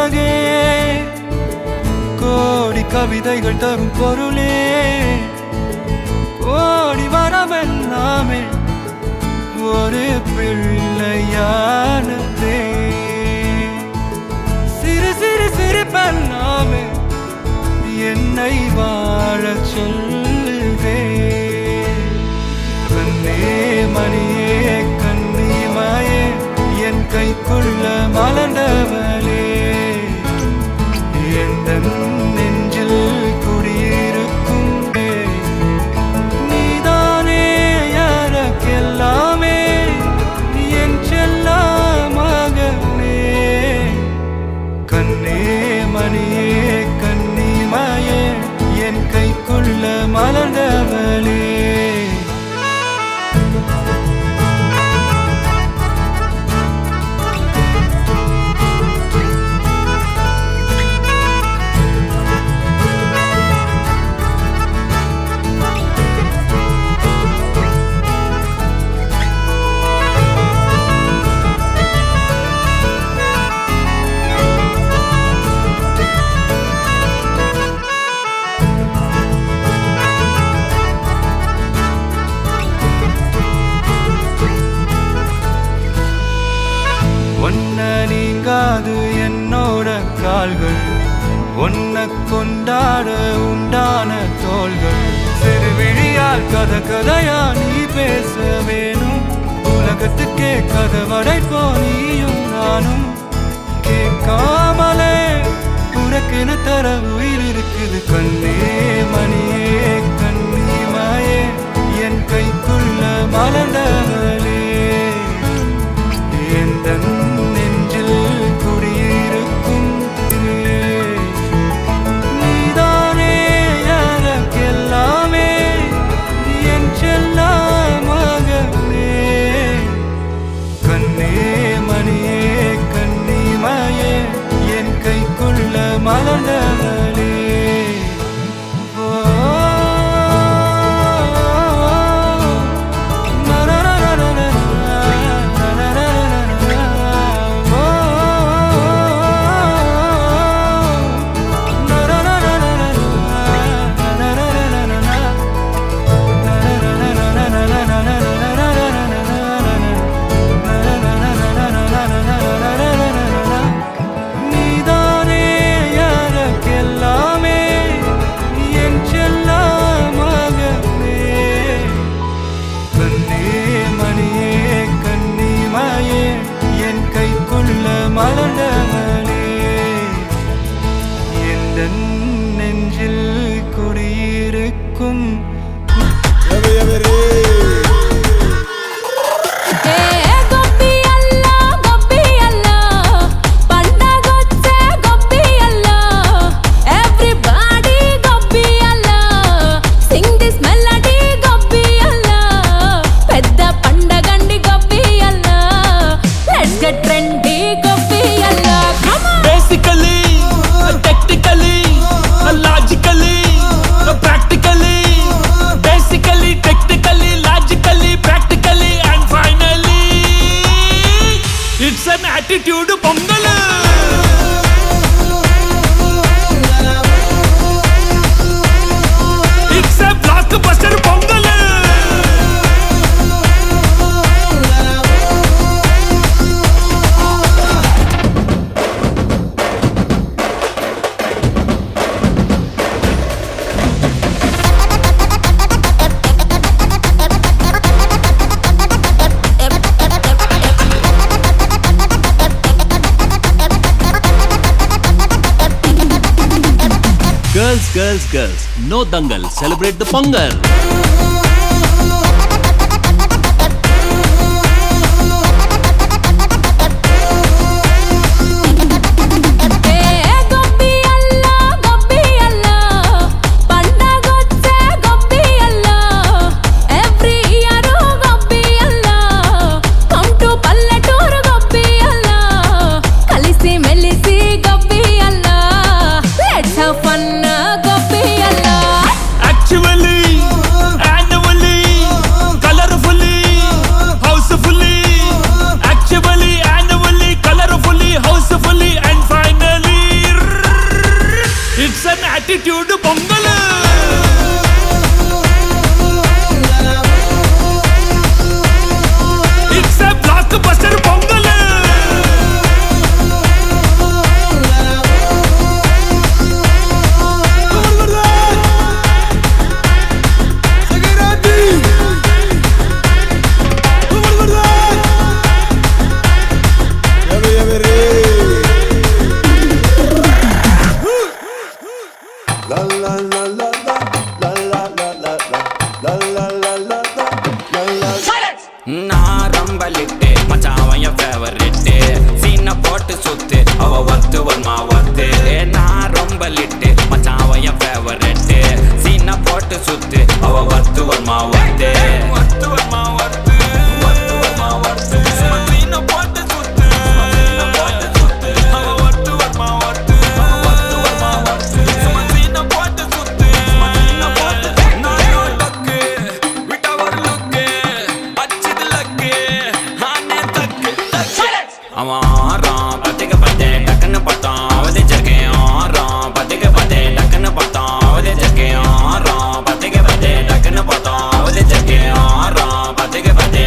அழகே கோடி கவிதைகள் தரும் பொருளே கோடி வரமெல்லாமே ஒரு பிள்ளையானதே சிறு சிறு சிரிப்பெல்லாமே என்னை வாழச் சொல்லுதே கண்ணே மணியே கண்ணிமாயே என் கைக்குள்ள மலர்ந்தவளே எந்த நெஞ்சில் குடியிருக்கும் நீதானே யாருக்கெல்லாமே என் செல்ல மகனே கண்ணே மணியே கண்ணிமாயே என் கைக்குள்ள மலர்ந்தவளே நீங்காது என்னோட கால்கள் ஒன்ன கொண்டாட உண்டான தோள்கள் சிறுவிழியால் கதையா நீ பேச வேணும் உலகத்துக்கே கதை வடைப்போ நீயும் நானும் கேட்காமலே உனக்கென தர உயிர் இருக்குது கண்ணே மணியே கண்ணிமாயே என் கைக்குள்ள மலர்ந்தவளே எந்த நெஞ்சில் குடியிருக்கும் நீதானே யாருக்கெல்லாமே என் செல்ல மகனே கண்ணே மணியே கண்ணிமாயே என் கைக்குள்ள மலர்ந்தவளே மலர்ந்தவளே எந்த நெஞ்சில் குடியிருக்கும் attitude pongal it's a blockbuster pongal Girls, no dangal, celebrate the Pongal. Actually It's an attitude Pongal. It's a blockbuster Pongal. நான் ரம்பலிட்டு மச்சான் என் ஃபேவரட்டு சீனை போட்டு சுத்து அவ ஒத்து வருமா ஒத்து நான் ரம்பலிட்டு மச்சான் என் ஃபேவரட்டு சீனை போட்டு சுத்து அவ ஒத்து வருமா ஒத்து ஒத்து வருமா ஒத்து ஒத்து வருமா ஒத்து சீனை போட்டு சுத்து சீனை போட்டு சுத்து அவ ஒத்து வருமா ஒத்து ஒத்து வருமா ஒத்து சீனை போட்டு சுத்து சீனை போட்டு நான் டக்கு விட்டா ஒரு லுக்கு அச்சிது லக்கு ஆனே தக்கு அவன் ஆறான் பத்திக்க பத்தே டக்குன்னு பார்த்தான் அவதே ஜர்க்கேன் ஆறான் பத்திக்க பத்தே டக்குன்னு பார்த்தான் அவதே ஜர்க்கேன் ஆறான் பத்திக்க பத்தே டக்குன்னு பார்த்தான் அவதே ஜர்க்கேன் ஆறான் பத்திக்க பத்தே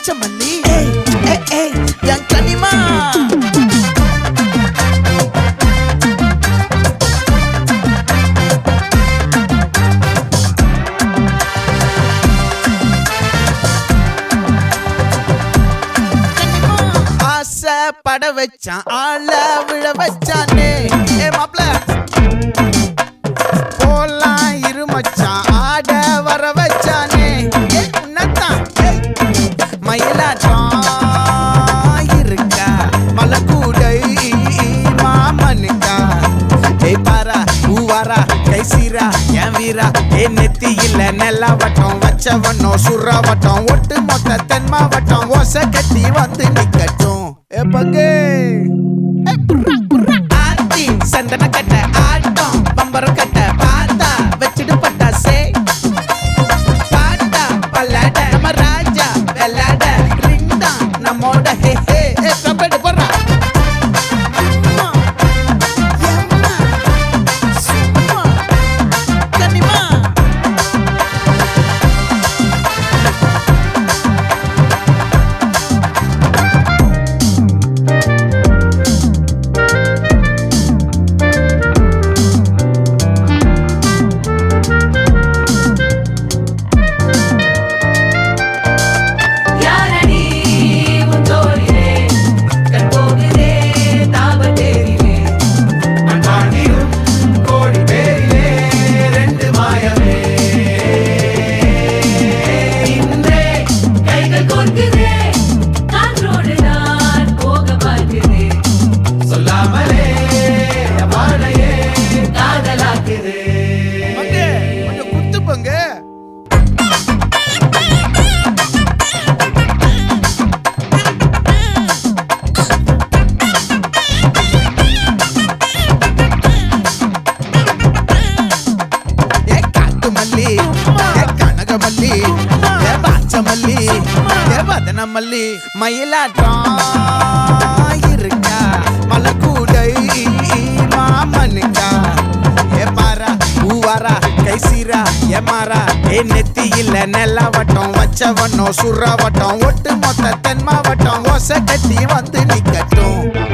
பச்சமல்லி என் கனிமா பட வச்சான் ஆள விழ வச்சானே மாப்ள போலாம் இருமச்சான் ஆட வர வச்சானே உன்னத்தான் மயிலாட்டம் இருக்கா மலக்கூடை மாமனுக்கா பாரா பூவாரா கைசீரா என் வீரா நெத்தி இல்ல நெல்லா வட்டம் வச்சவனோ சுறா வட்டம் ஒட்டு மொத்த தென் மாவட்டம் ஓசை கட்டி வந்து நிக்கட்டும் பங்கே ஆத்தி சந்தன கட்ட ஆட்டம் பம்பரம் கட்ட பாத்தா வச்சிடு பட்டாசே பாட்டா பல்லாட நம்ம ராஜா வெள்ளாட ரிங் தான் நம்மோட ஹே ஹே கம்பெடு போடுறா கனிமா கனகமல்லி பாச்சமல்லி வதனமல்லி மயிலாட்டம் இருக்கா மலக்கூடை மாமனுக்கா பாரா பூவாரா கைசீரா எமாரா நெத்தி இல்ல நெல்லா வட்டம் வச்சவனோ சுறா வட்டம் ஒட்டு மொத்த தென் மாவட்டம் ஓசை கட்டி வந்து நிக்கட்டும்